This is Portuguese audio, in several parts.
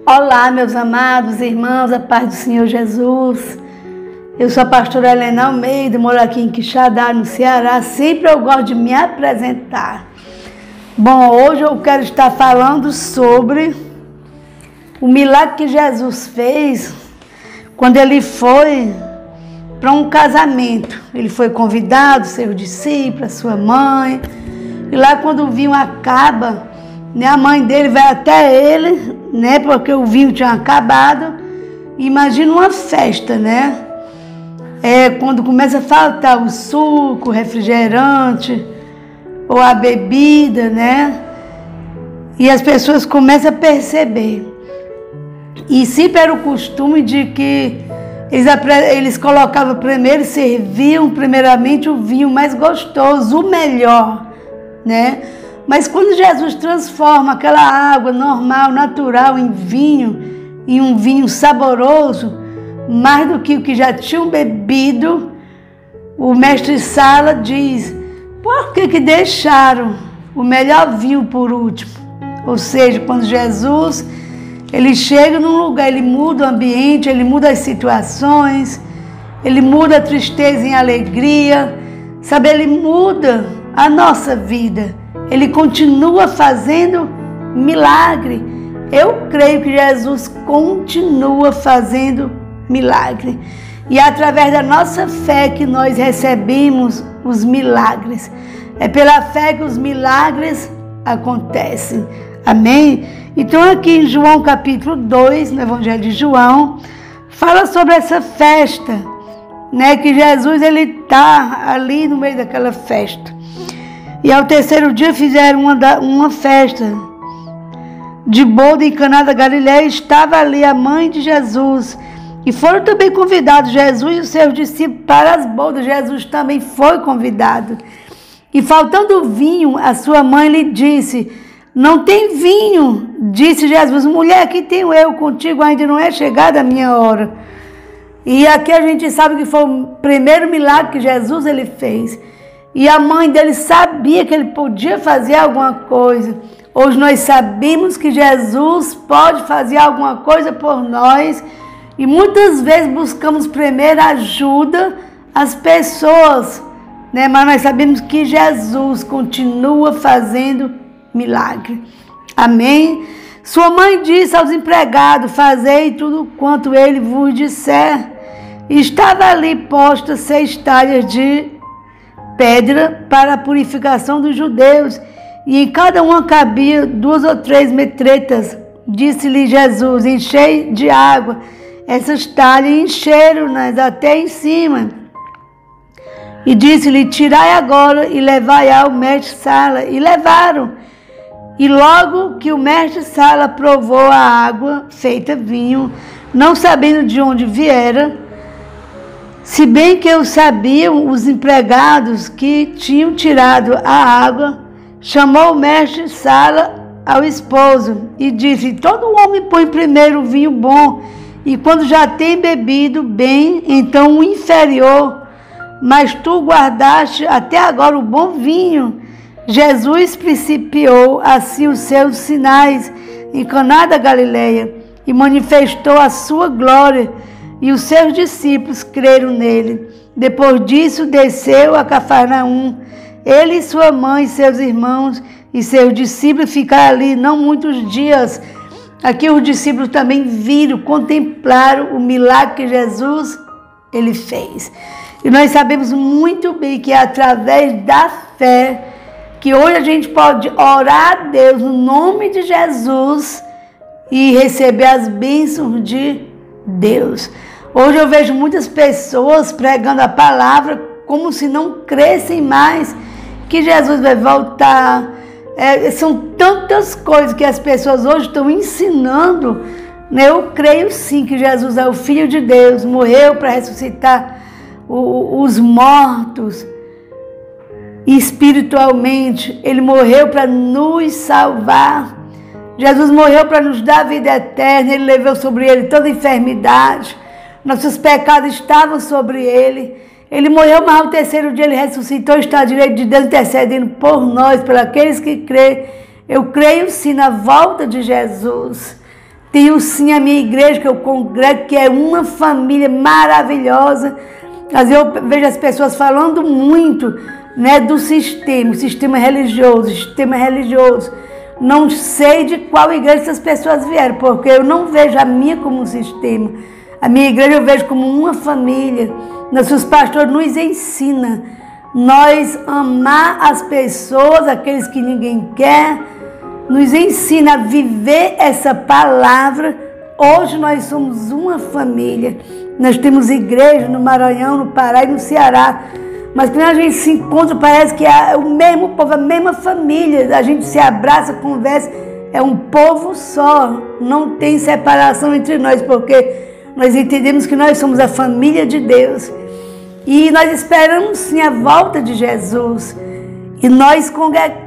Olá, meus amados irmãos, a paz do Senhor Jesus. Eu sou a pastora Helena Almeida, moro aqui em Quixadá, no Ceará. Sempre eu gosto de me apresentar. Bom, hoje eu quero estar falando sobre o milagre que Jesus fez quando ele foi para um casamento. Ele foi convidado, seus discípulos, sua mãe. E lá quando o vinho acaba, a mãe dele vai até ele, porque o vinho tinha acabado. Imagina uma festa, quando começa a faltar o suco, o refrigerante ou a bebida, e as pessoas começam a perceber. E sempre era o costume de que eles colocavam primeiro, serviam primeiramente o vinho mais gostoso, o melhor, Mas quando Jesus transforma aquela água normal, natural, em um vinho saboroso, mais do que o que já tinham bebido, o mestre Sala diz: por que deixaram o melhor vinho por último? Ou seja, quando Jesus ele chega num lugar, ele muda o ambiente, ele muda as situações, ele muda a tristeza em alegria, ele muda a nossa vida. Ele continua fazendo milagre. Eu creio que Jesus continua fazendo milagre. E é através da nossa fé que nós recebemos os milagres. É pela fé que os milagres acontecem. Amém? Então aqui em João capítulo 2, no Evangelho de João, fala sobre essa festa, que Jesus ele está ali no meio daquela festa. E ao terceiro dia fizeram uma festa de boda em Caná da Galileia. Estava ali a mãe de Jesus. E foram também convidados Jesus e os seus discípulos para as bodas. Jesus também foi convidado. E faltando vinho, a sua mãe lhe disse: não tem vinho. Disse Jesus: mulher, aqui tenho eu contigo, ainda não é chegada a minha hora. E aqui a gente sabe que foi o primeiro milagre que Jesus ele fez. E a mãe dele sabia que ele podia fazer alguma coisa. Hoje nós sabemos que Jesus pode fazer alguma coisa por nós. E muitas vezes buscamos primeiro ajuda às pessoas. Mas nós sabemos que Jesus continua fazendo milagre. Amém? Sua mãe disse aos empregados: fazei tudo quanto ele vos disser. E estava ali posta 6 talhas de pedra para a purificação dos judeus, e em cada uma cabia 2 ou 3 metretas. Disse-lhe Jesus: enchei de água essas talhas, e encheram-nas até em cima. E disse-lhe: tirai agora e levai ao mestre Sala. E levaram. E logo que o mestre Sala provou a água feita vinho, não sabendo de onde viera, se bem que eu sabiam os empregados que tinham tirado a água, chamou o mestre Sala ao esposo e disse: todo homem põe primeiro o vinho bom, e quando já tem bebido bem, então o inferior, mas tu guardaste até agora o bom vinho. Jesus principiou assim os seus sinais em Caná da Galileia e manifestou a sua glória, e os seus discípulos creram nele. Depois disso, desceu a Cafarnaum. Ele e sua mãe, seus irmãos e seus discípulos ficaram ali não muitos dias. Aqui os discípulos também viram, contemplaram o milagre que Jesus ele fez. E nós sabemos muito bem que é através da fé que hoje a gente pode orar a Deus no nome de Jesus e receber as bênçãos de Deus. Hoje eu vejo muitas pessoas pregando a palavra como se não crescem mais que Jesus vai voltar. São tantas coisas que as pessoas hoje estão ensinando. Eu creio sim que Jesus é o Filho de Deus, morreu para ressuscitar os mortos espiritualmente. Ele morreu para nos salvar. Jesus morreu para nos dar a vida eterna. Ele levou sobre ele toda enfermidade. Nossos pecados estavam sobre ele. Ele morreu, mas ao terceiro dia ele ressuscitou, está à direita de Deus, intercedendo por nós, por aqueles que creem. Eu creio sim na volta de Jesus. Tenho sim a minha igreja que eu congrego, que é uma família maravilhosa. Às vezes eu vejo as pessoas falando muito, né, do sistema religioso. Não sei de qual igreja essas pessoas vieram, porque eu não vejo a minha como um sistema. A minha igreja eu vejo como uma família. Nossos pastores nos ensinam nós amar as pessoas, aqueles que ninguém quer, nos ensina a viver essa palavra. Hoje nós somos uma família. Nós temos igreja no Maranhão, no Pará e no Ceará. Mas quando a gente se encontra, parece que é o mesmo povo, a mesma família. A gente se abraça, conversa. É um povo só. Não tem separação entre nós, porque nós entendemos que nós somos a família de Deus. E nós esperamos sim a volta de Jesus. E nós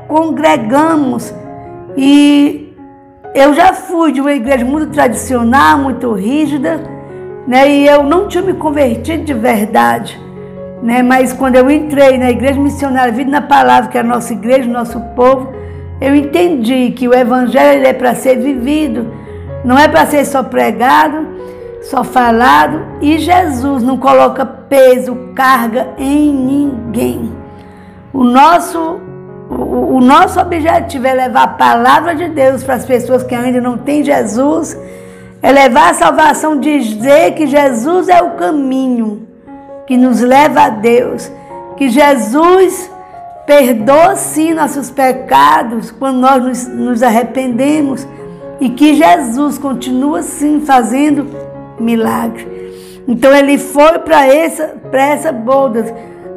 congregamos. E eu já fui de uma igreja muito tradicional, muito rígida, né? E eu não tinha me convertido de verdade, né? Mas quando eu entrei na Igreja Missionária Vida na Palavra, que é a nossa igreja, o nosso povo, eu entendi que o Evangelho é para ser vivido, não é para ser só pregado, só falado, e Jesus não coloca peso, carga em ninguém. O nosso objetivo é levar a palavra de Deus para as pessoas que ainda não têm Jesus, é levar a salvação, dizer que Jesus é o caminho que nos leva a Deus, que Jesus perdoa sim nossos pecados quando nós nos arrependemos e que Jesus continua sim fazendo milagre. Então ele foi para essa boda,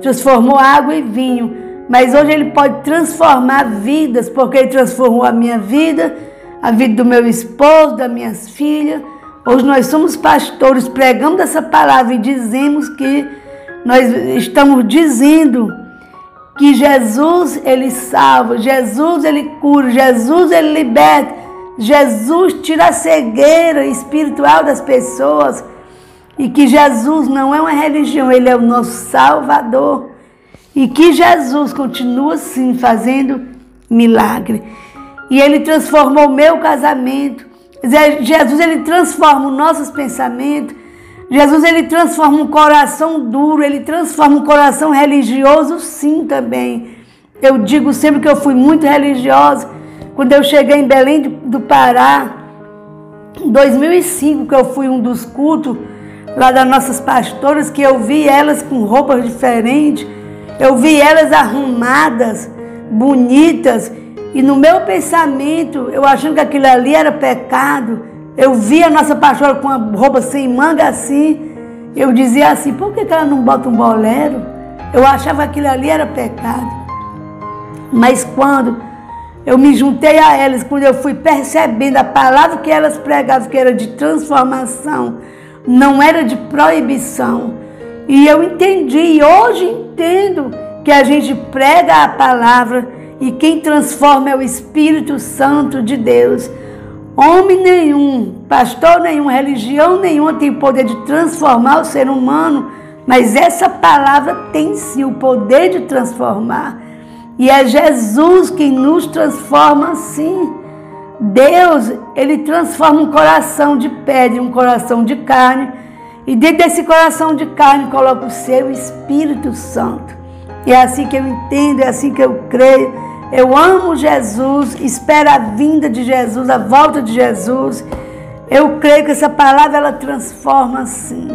transformou água em vinho, mas hoje ele pode transformar vidas, porque ele transformou a minha vida, a vida do meu esposo, das minhas filhas. Hoje nós somos pastores, pregamos essa palavra e dizemos que nós estamos dizendo que Jesus, ele salva, Jesus, ele cura, Jesus, ele liberta, Jesus tira a cegueira espiritual das pessoas e que Jesus não é uma religião, ele é o nosso Salvador e que Jesus continua sim fazendo milagre. E ele transformou o meu casamento. Jesus, ele transforma os nossos pensamentos. Jesus, ele transforma um coração duro, ele transforma um coração religioso, sim, também. Eu digo sempre que eu fui muito religiosa. Quando eu cheguei em Belém do Pará, em 2005, que eu fui um dos cultos lá das nossas pastoras, que eu vi elas com roupas diferentes, eu vi elas arrumadas, bonitas, e no meu pensamento, eu achando que aquilo ali era pecado, eu vi a nossa pastora com a roupa sem manga assim, eu dizia assim, por que ela não bota um bolero? Eu achava que aquilo ali era pecado. Mas quando eu me juntei a elas, quando eu fui percebendo a palavra que elas pregavam, que era de transformação, não era de proibição. E eu entendi, e hoje entendo que a gente prega a palavra e quem transforma é o Espírito Santo de Deus. Homem nenhum, pastor nenhum, religião nenhuma tem o poder de transformar o ser humano, mas essa palavra tem sim o poder de transformar. E é Jesus quem nos transforma sim. Deus, ele transforma um coração de pedra, um coração de carne, e dentro desse coração de carne coloca o seu Espírito Santo. E é assim que eu entendo, é assim que eu creio. Eu amo Jesus, espero a vinda de Jesus, a volta de Jesus. Eu creio que essa palavra, ela transforma sim.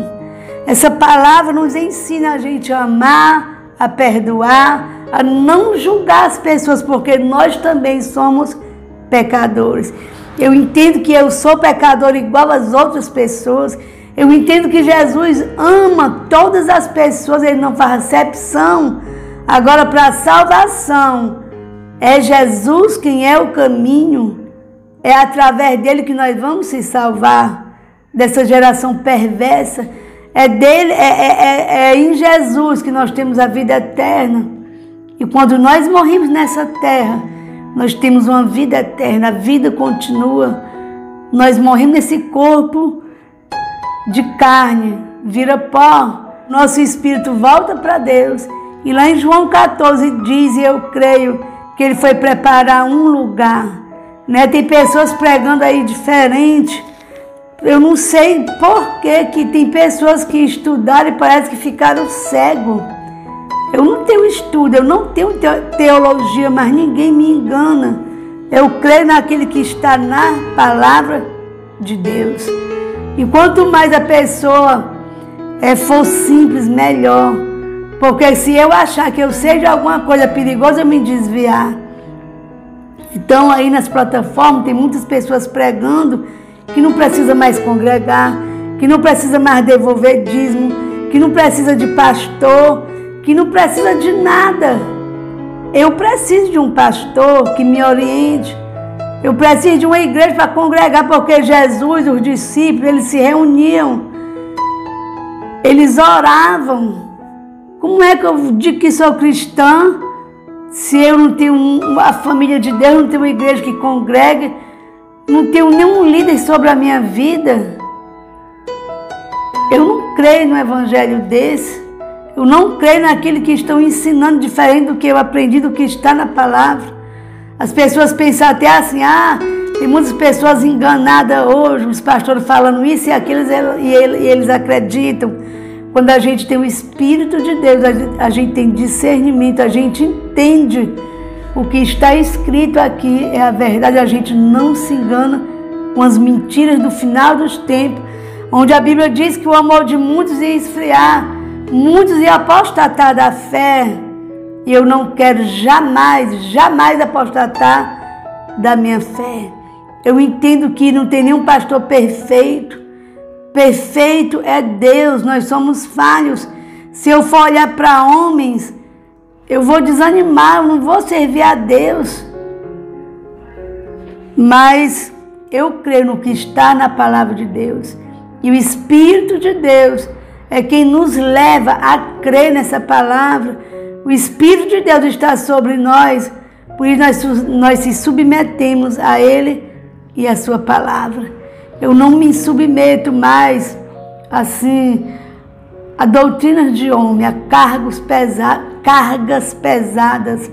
Essa palavra nos ensina a gente a amar, a perdoar, a não julgar as pessoas, porque nós também somos pecadores. Eu entendo que eu sou pecador igual às outras pessoas. Eu entendo que Jesus ama todas as pessoas, ele não faz acepção. Agora, para a salvação, é Jesus quem é o caminho. É através dele que nós vamos se salvar dessa geração perversa. É dele, é em Jesus que nós temos a vida eterna. E quando nós morrimos nessa terra, nós temos uma vida eterna, a vida continua. Nós morremos nesse corpo de carne, vira pó, nosso espírito volta para Deus. E lá em João 14 diz, e eu creio, que ele foi preparar um lugar. Né? Tem pessoas pregando aí diferente, Eu não sei por que tem pessoas que estudaram e parece que ficaram cegos. Eu não tenho estudo, eu não tenho teologia, mas ninguém me engana. Eu creio naquele que está na palavra de Deus. E quanto mais a pessoa for simples, melhor. Porque se eu achar que eu sei de alguma coisa perigosa, eu me desviar. Então aí nas plataformas tem muitas pessoas pregando que não precisa mais congregar, que não precisa mais devolver dízimo, que não precisa de pastor, que não precisa de nada. Eu preciso de um pastor que me oriente. Eu preciso de uma igreja para congregar, porque Jesus, os discípulos, eles se reuniam. Eles oravam. Como é que eu digo que sou cristã se eu não tenho uma família de Deus, não tenho uma igreja que congregue, não tenho nenhum líder sobre a minha vida? Eu não creio no evangelho desse. Eu não creio naquilo que estão ensinando diferente do que eu aprendi, do que está na palavra. As pessoas pensam até assim, tem muitas pessoas enganadas hoje, os pastores falando isso e aquilo, e eles acreditam. Quando a gente tem o Espírito de Deus, a gente tem discernimento, a gente entende o que está escrito aqui, é a verdade, a gente não se engana com as mentiras do final dos tempos, onde a Bíblia diz que o amor de muitos ia esfriar, muitos iam apostatar da fé, e eu não quero jamais apostatar da minha fé. Eu entendo que não tem nenhum pastor perfeito. Perfeito é Deus, nós somos falhos. Se eu for olhar para homens, eu vou desanimar, eu não vou servir a Deus. Mas eu creio no que está na palavra de Deus. E o Espírito de Deus é quem nos leva a crer nessa palavra. O Espírito de Deus está sobre nós, por isso nós se submetemos a Ele e a sua palavra. Eu não me submeto mais, assim, a doutrinas de homem, a cargas pesadas,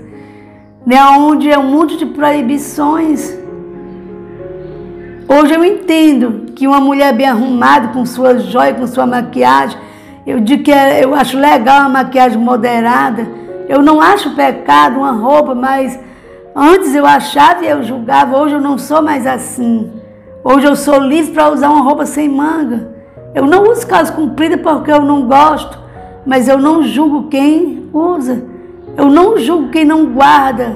né, onde é um monte de proibições. Hoje eu entendo que uma mulher bem arrumada, com suas joias, com sua maquiagem, eu digo que eu acho legal uma maquiagem moderada. Eu não acho pecado uma roupa, mas antes eu achava e eu julgava. Hoje eu não sou mais assim. Hoje eu sou livre para usar uma roupa sem manga. Eu não uso calça comprida porque eu não gosto, mas eu não julgo quem usa. Eu não julgo quem não guarda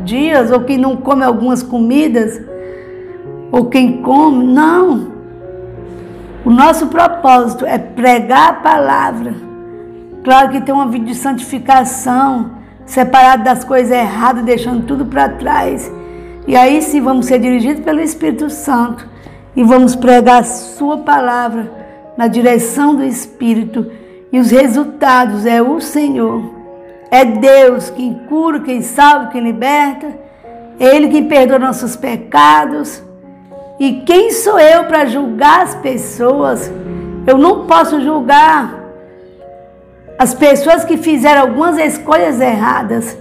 dias ou quem não come algumas comidas ou quem come. Não. O nosso propósito é pregar a palavra. Claro que tem uma vida de santificação, separado das coisas erradas, deixando tudo para trás. E aí sim vamos ser dirigidos pelo Espírito Santo e vamos pregar a sua palavra na direção do Espírito. E os resultados é o Senhor. É Deus quem cura, quem salva, quem liberta. É Ele quem perdoa nossos pecados. E quem sou eu para julgar as pessoas? Eu não posso julgar as pessoas que fizeram algumas escolhas erradas.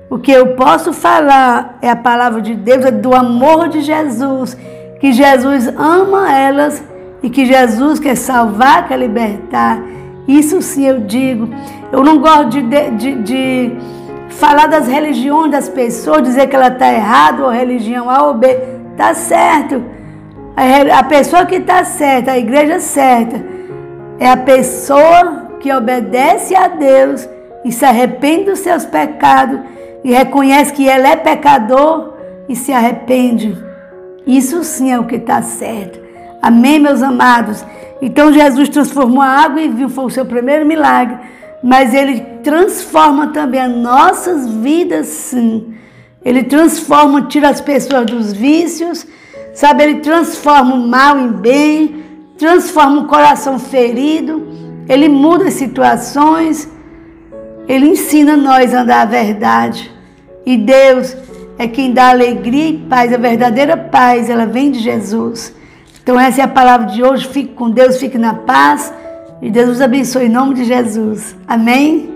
O que eu posso falar é a palavra de Deus, é do amor de Jesus, que Jesus ama elas e que Jesus quer salvar, quer libertar. Isso sim eu digo. Eu não gosto de falar das religiões das pessoas, dizer que ela está errada, ou religião A ou B. Está certo. A pessoa que está certa, a igreja certa, é a pessoa que obedece a Deus e se arrepende dos seus pecados e reconhece que ela é pecador e se arrepende. Isso sim é o que está certo. Amém, meus amados? Então Jesus transformou a água em vinho, foi o seu primeiro milagre, mas Ele transforma também as nossas vidas, sim. Ele transforma, tira as pessoas dos vícios, sabe? Ele transforma o mal em bem, transforma o coração ferido, Ele muda as situações, Ele ensina nós a andar a verdade. E Deus é quem dá alegria e paz, a verdadeira paz, ela vem de Jesus. Então essa é a palavra de hoje. Fique com Deus, fique na paz e Deus os abençoe em nome de Jesus. Amém?